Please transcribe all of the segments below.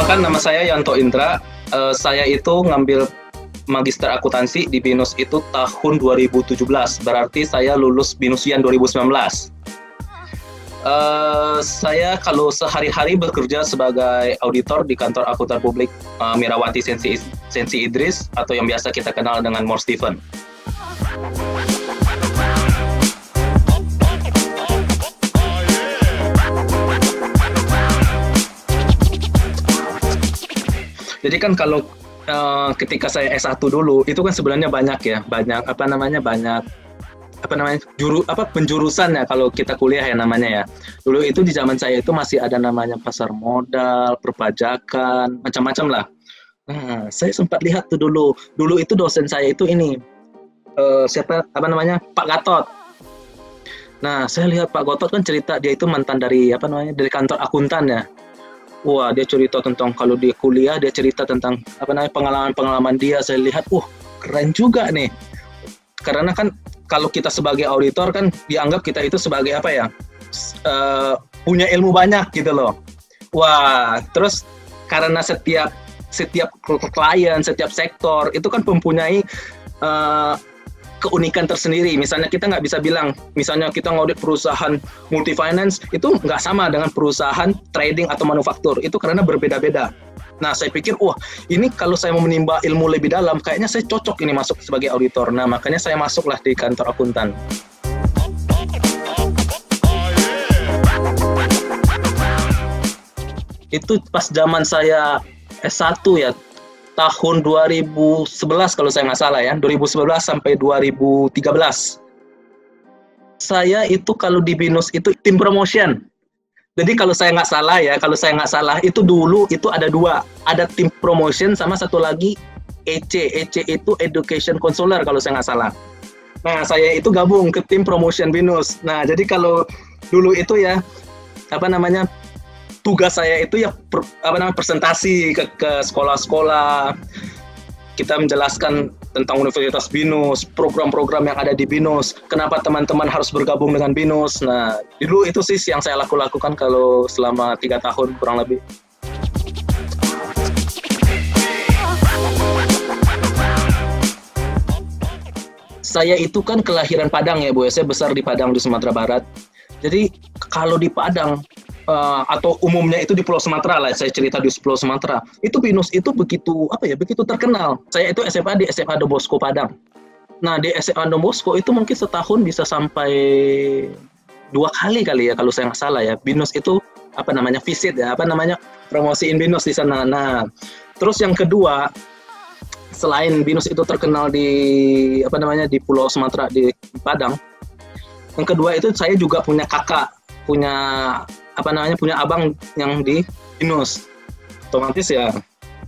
Perkenalkan, nama saya Yanto Indra. Saya itu ngambil Magister Akuntansi di BINUS itu tahun 2017. Berarti saya lulus BINUSian 2019. Saya kalau sehari-hari bekerja sebagai auditor di kantor akuntan publik Mirawati Sensi Idris, atau yang biasa kita kenal dengan More Stephen. Jadi kan kalau ketika saya S1 dulu itu kan sebenarnya banyak penjurusan ya kalau kita kuliah ya namanya ya. Dulu itu di zaman saya itu masih ada namanya pasar modal, perpajakan, macam-macam lah. Nah, saya sempat lihat tuh dulu. Dulu itu dosen saya itu ini Pak Gatot. Nah, saya lihat Pak Gatot kan cerita dia itu mantan dari dari kantor akuntan ya. Wah, dia cerita tentang kalau dia kuliah, dia cerita tentang pengalaman-pengalaman dia. Saya lihat, keren juga nih. Karena kan kalau kita sebagai auditor kan dianggap kita itu sebagai punya ilmu banyak gitu loh. Wah, terus karena setiap klien, setiap sektor itu kan mempunyai keunikan tersendiri. Misalnya kita nggak bisa bilang, misalnya kita ngaudit perusahaan multi-finance, itu nggak sama dengan perusahaan trading atau manufaktur. Itu karena berbeda-beda. Nah, saya pikir, ini kalau saya mau menimba ilmu lebih dalam, kayaknya saya cocok ini masuk sebagai auditor. Nah, makanya saya masuklah di kantor akuntan. Itu pas zaman saya S1 ya, tahun 2011 kalau saya nggak salah ya, 2011 sampai 2013. Saya itu kalau di BINUS itu tim promotion. Jadi kalau saya nggak salah itu dulu itu ada dua, ada tim promotion sama satu lagi EC itu education counselor kalau saya nggak salah. Nah, saya itu gabung ke tim promotion BINUS. Nah, jadi kalau dulu itu ya tugas saya itu ya presentasi ke sekolah-sekolah. Kita menjelaskan tentang Universitas BINUS, program-program yang ada di BINUS, kenapa teman-teman harus bergabung dengan BINUS. Nah, dulu itu sih yang saya lakukan kalau selama 3 tahun kurang lebih. Saya itu kan kelahiran Padang ya Bu, saya besar di Padang di Sumatera Barat. Jadi kalau di Padang atau umumnya itu di Pulau Sumatera lah, saya cerita di Pulau Sumatera, itu BINUS itu begitu terkenal. Saya itu SMA di SMA Don Bosco Padang. Nah, di SMA Don Bosco itu mungkin setahun bisa sampai 2 kali ya kalau saya nggak salah ya. BINUS itu visit ya, promosiin BINUS di sana. Nah, terus yang kedua, selain BINUS itu terkenal di di Pulau Sumatera di Padang, yang kedua itu saya juga punya kakak, punya abang yang di BINUS. Otomatis ya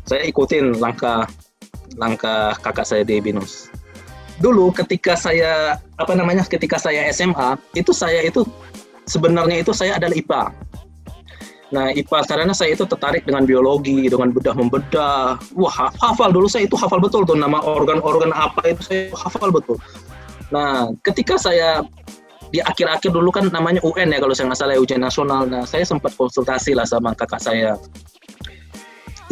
saya ikutin langkah kakak saya di BINUS. Dulu ketika saya SMA, saya itu sebenarnya saya adalah IPA. Nah, IPA karena saya itu tertarik dengan biologi, dengan membedah. Wah, hafal dulu saya itu hafal betul tuh nama organ-organ apa itu saya hafal betul. Nah, ketika saya di akhir-akhir dulu kan namanya UN ya kalau saya nggak salah, ujian nasional. Nah, saya sempat konsultasi lah sama kakak saya.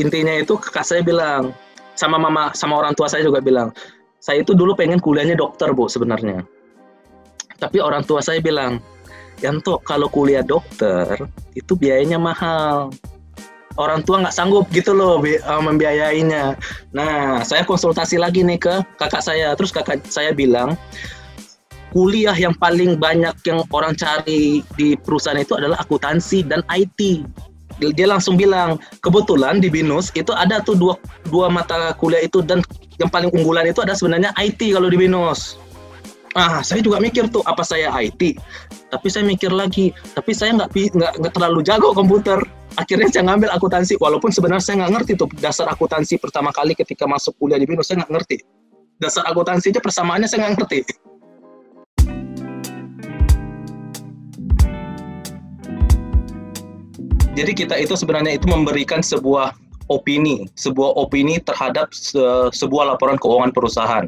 Intinya itu kakak saya bilang, sama orang tua saya juga bilang, saya itu dulu pengen kuliahnya dokter Bu sebenarnya. Tapi orang tua saya bilang, Yanto, kalau kuliah dokter itu biayanya mahal. Orang tua nggak sanggup gitu loh membiayainya. Nah, saya konsultasi lagi nih ke kakak saya. Terus kakak saya bilang, kuliah yang paling banyak yang orang cari di perusahaan itu adalah akuntansi dan IT. Dia langsung bilang, kebetulan di BINUS itu ada tuh dua mata kuliah itu, dan yang paling unggulan itu ada sebenarnya IT kalau di BINUS. Saya juga mikir tuh, apa saya IT? Tapi saya mikir lagi, tapi saya nggak terlalu jago komputer. Akhirnya saya ngambil akuntansi, walaupun sebenarnya saya nggak ngerti tuh dasar akuntansi pertama kali ketika masuk kuliah di BINUS, saya nggak ngerti. Dasar akuntansinya persamaannya saya nggak ngerti. Jadi kita itu sebenarnya itu memberikan sebuah opini terhadap sebuah laporan keuangan perusahaan.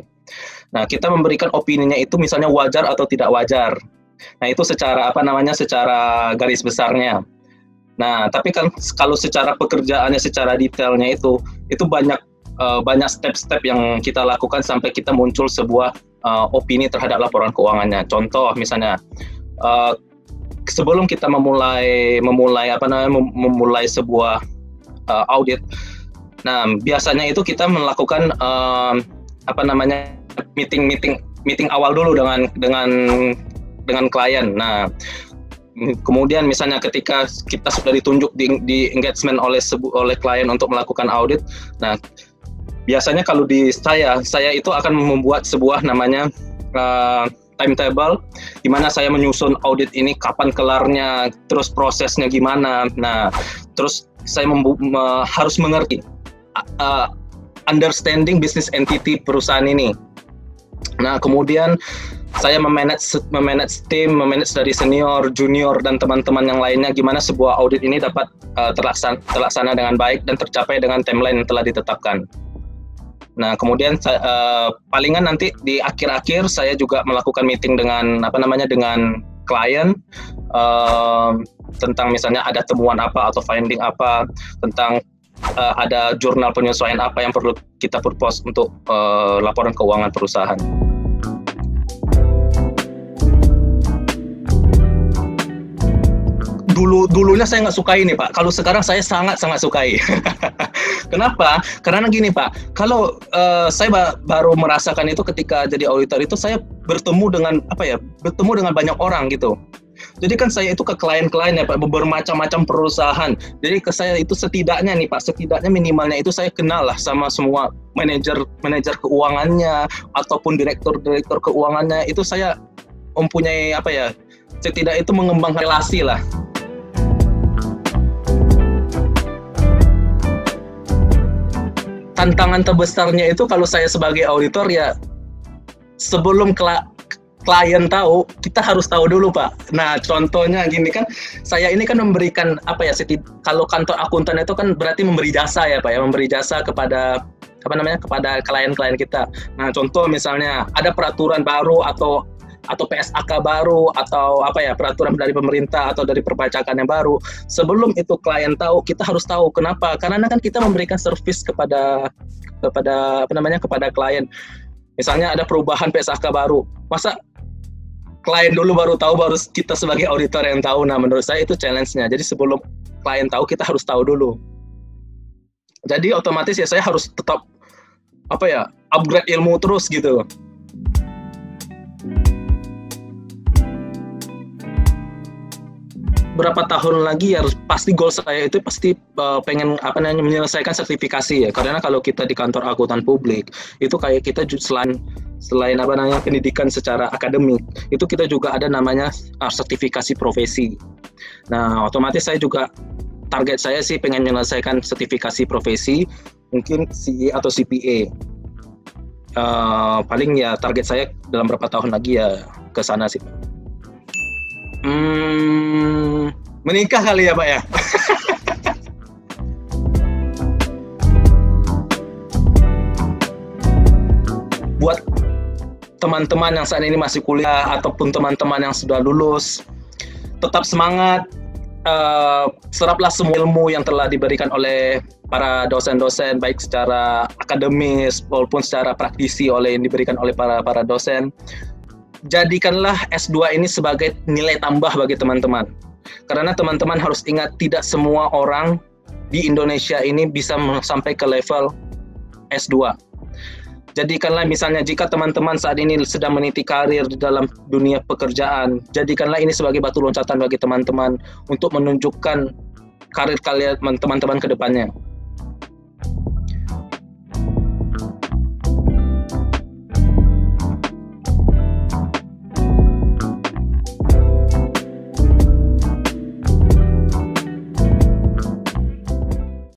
Nah, kita memberikan opininya itu misalnya wajar atau tidak wajar. Nah, itu secara secara garis besarnya. Nah, tapi kan kalau secara pekerjaannya, secara detailnya itu banyak step-step yang kita lakukan sampai kita muncul sebuah opini terhadap laporan keuangannya. Contoh misalnya sebelum kita memulai sebuah audit. Nah, biasanya itu kita melakukan meeting awal dulu dengan klien. Nah, kemudian misalnya ketika kita sudah ditunjuk di engagement oleh klien untuk melakukan audit. Nah, biasanya kalau di saya itu akan membuat sebuah namanya timetable, di mana saya menyusun audit ini kapan kelarnya, terus prosesnya gimana. Nah, terus saya harus mengerti understanding business entity perusahaan ini. Nah, kemudian saya memanage tim, memanage dari senior, junior, dan teman-teman yang lainnya gimana sebuah audit ini dapat terlaksana dengan baik dan tercapai dengan timeline yang telah ditetapkan. Nah, kemudian palingan nanti di akhir-akhir saya juga melakukan meeting dengan klien tentang misalnya ada temuan apa atau finding apa, tentang ada jurnal penyesuaian apa yang perlu kita propose untuk laporan keuangan perusahaan. Dulunya saya nggak sukai nih Pak. Kalau sekarang saya sangat sukai. Kenapa? Karena gini Pak. Kalau saya baru merasakan itu ketika jadi auditor itu saya bertemu dengan banyak orang gitu. Jadi kan saya itu ke klien-klien ya Pak, bermacam-macam perusahaan. Jadi ke saya itu setidaknya minimalnya itu saya kenal lah sama semua manajer keuangannya ataupun direktur keuangannya. Itu saya mempunyai setidaknya itu mengembangkan relasi lah. Tantangan terbesarnya itu kalau saya sebagai auditor ya sebelum klien tahu, kita harus tahu dulu Pak. Nah, contohnya gini kan, saya ini kan memberikan kalau kantor akuntan itu kan berarti memberi jasa ya Pak ya, memberi jasa kepada kepada klien-klien kita. Nah, contoh misalnya ada peraturan baru atau PSAK baru atau peraturan dari pemerintah atau dari perpajakan yang baru. Sebelum itu klien tahu, kita harus tahu kenapa? Karena kan kita memberikan servis kepada klien. Misalnya ada perubahan PSAK baru. Masa klien dulu baru tahu, baru kita sebagai auditor yang tahu? Nah, menurut saya itu challenge-nya. Jadi sebelum klien tahu, kita harus tahu dulu. Jadi otomatis ya saya harus tetap upgrade ilmu terus gitu. Berapa tahun lagi ya pasti goal saya itu pasti pengen menyelesaikan sertifikasi ya, karena kalau kita di kantor akuntan publik itu kayak kita selain pendidikan secara akademik itu kita juga ada namanya sertifikasi profesi. Nah, otomatis saya juga target saya sih pengen menyelesaikan sertifikasi profesi, mungkin CE atau CPA. Paling ya target saya dalam berapa tahun lagi ya ke sana sih. Menikah kali ya Pak ya. Buat teman-teman yang saat ini masih kuliah ataupun teman-teman yang sudah lulus, tetap semangat, seraplah semua ilmu yang telah diberikan oleh para dosen-dosen, baik secara akademis maupun secara praktisi yang diberikan oleh para dosen. Jadikanlah S2 ini sebagai nilai tambah bagi teman-teman. Karena teman-teman harus ingat, tidak semua orang di Indonesia ini bisa sampai ke level S2. Jadikanlah misalnya jika teman-teman saat ini sedang meniti karir di dalam dunia pekerjaan, jadikanlah ini sebagai batu loncatan bagi teman-teman untuk menunjukkan karir kalian teman-teman ke depannya.